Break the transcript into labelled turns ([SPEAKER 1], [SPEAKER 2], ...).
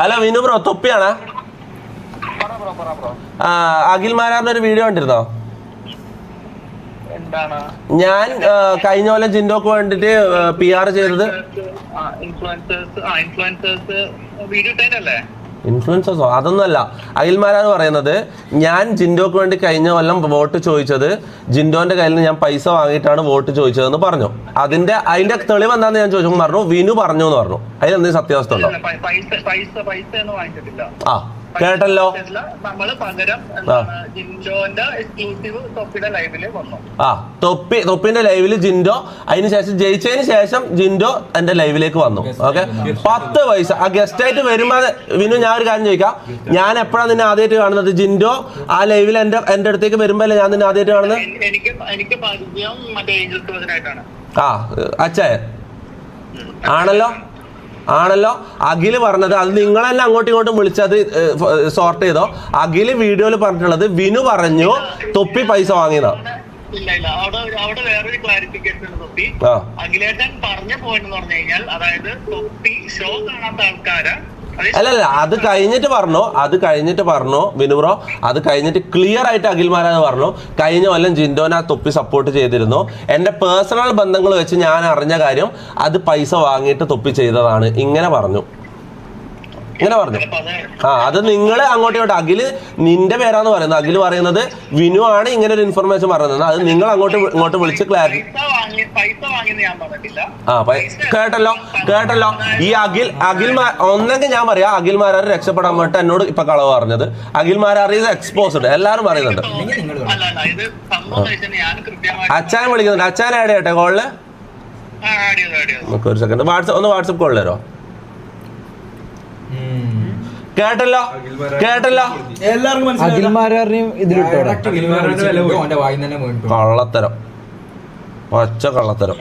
[SPEAKER 1] Hello Vinu bro, തൊപ്പിയാണോ? അഖിൽ മാരാറിന്റെ ഒരു വീഡിയോ കണ്ടിരുന്നോ? ഞാൻ കഴിഞ്ഞ പോലെ ജിൻഡോക്ക് വേണ്ടിട്ട് PR ചെയ്തത്. ഇൻഫ്ലുവൻസേഴ്സോ? അതൊന്നുമല്ല. അഖിൽമാരാണ് പറയുന്നത്, ഞാൻ ജിൻഡോക്ക് വേണ്ടി കഴിഞ്ഞ കൊല്ലം വോട്ട് ചോദിച്ചത് ജിൻഡോന്റെ കയ്യിൽ നിന്ന് ഞാൻ പൈസ വാങ്ങിയിട്ടാണ് വോട്ട് ചോദിച്ചതെന്ന് പറഞ്ഞു. അതിന്റെ തെളിവ് എന്താന്ന് ഞാൻ ചോദിച്ചു, പറഞ്ഞു വിനു പറഞ്ഞു എന്ന് പറഞ്ഞു. അതിലെന്തെങ്കിലും സത്യാവസ്ഥ ഉണ്ടോ? ആ കേട്ടല്ലോ. തൊപ്പിന്റെ ലൈവില് ജിൻഡോ, അതിനുശേഷം ജയിച്ചതിന് ശേഷം ജിൻഡോ എന്റെ ലൈവിലേക്ക് വന്നു. ഓക്കെ, 10 പൈസ ആ ഗസ്റ്റ് ആയിട്ട് വരുമ്പോ. വിനു, ഞാൻ ഒരു കാര്യം ചോദിക്കാം, ഞാൻ എപ്പോഴാണ് നിന്നെ ആദ്യമായിട്ട് കാണുന്നത്? ജിൻഡോ ആ ലൈവിൽ എന്റെ അടുത്തേക്ക് വരുമ്പോ അല്ലേ ഞാൻ നിന്നെ ആദ്യമായിട്ട് കാണുന്നത്? ആ അച്ഛേ ആണല്ലോ. അഖില് പറഞ്ഞത് അത് നിങ്ങൾ തന്നെ അങ്ങോട്ടും ഇങ്ങോട്ടും വിളിച്ചത് സോർട്ട് ചെയ്തോ. അഖില് വീഡിയോയിൽ പറഞ്ഞിട്ടുള്ളത് വിനു പറഞ്ഞു തൊപ്പി പൈസ വാങ്ങിയതാ.
[SPEAKER 2] അവിടെ വേറൊരു ക്ലാരിഫിക്കേഷൻ ഉണ്ട് തൊപ്പി. അഖിലേട്ടൻ പറഞ്ഞ പോയിന്റ് എന്ന് പറഞ്ഞു കഴിഞ്ഞാൽ, അതായത് തൊപ്പി ഷോ കാണാത്ത ആൾക്കാര്
[SPEAKER 1] അല്ലല്ല, അത് കഴിഞ്ഞിട്ട് പറഞ്ഞു വിനു ബ്രോ. അത് കഴിഞ്ഞിട്ട് ക്ലിയർ ആയിട്ട് അഖിൽമാരാന്ന് പറഞ്ഞു, കഴിഞ്ഞ കൊല്ലം ജിൻഡോനെ ആ തൊപ്പി സപ്പോർട്ട് ചെയ്തിരുന്നു. എന്റെ പേഴ്സണൽ ബന്ധങ്ങൾ വെച്ച് ഞാൻ അറിഞ്ഞ കാര്യം, അത് പൈസ വാങ്ങിയിട്ട് തൊപ്പി ചെയ്തതാണ്. ഇങ്ങനെ പറഞ്ഞു. അത് നിങ്ങള് അങ്ങോട്ടും ഇങ്ങോട്ട്. അഖില് നിന്റെ പേരാന്ന് പറയുന്നത്. അഖില് പറയുന്നത് വിനു ആണ് ഇങ്ങനെ ഒരു ഇൻഫർമേഷൻ പറയുന്നത്. അത് നിങ്ങൾ ഇങ്ങോട്ട് വിളിച്ച് ക്ലാരിറ്റി. കേട്ടല്ലോ. ഈ അഖിൽമാർ ഒന്നെങ്കിൽ ഞാൻ പറയാം, അഖിൽമാരാർ രക്ഷപ്പെടാൻ വേണ്ടി എന്നോട് ഇപ്പൊ കളവ് പറഞ്ഞത്. അഖിൽമാരാർ ഈസ് എക്സ്പോസ്ഡ്, എല്ലാരും പറയുന്നുണ്ട്. അച്ഛനെ വിളിക്കുന്നുണ്ട്. അച്ഛനെ ആഡ് ചെയ്യട്ടെ കോളില്. ഒരു സെക്കൻഡ്, വാട്സപ്പ് കോളിൽ തരോ? കേട്ടല്ലോ. കള്ളത്തരം, ഒച്ച കള്ളത്തരം.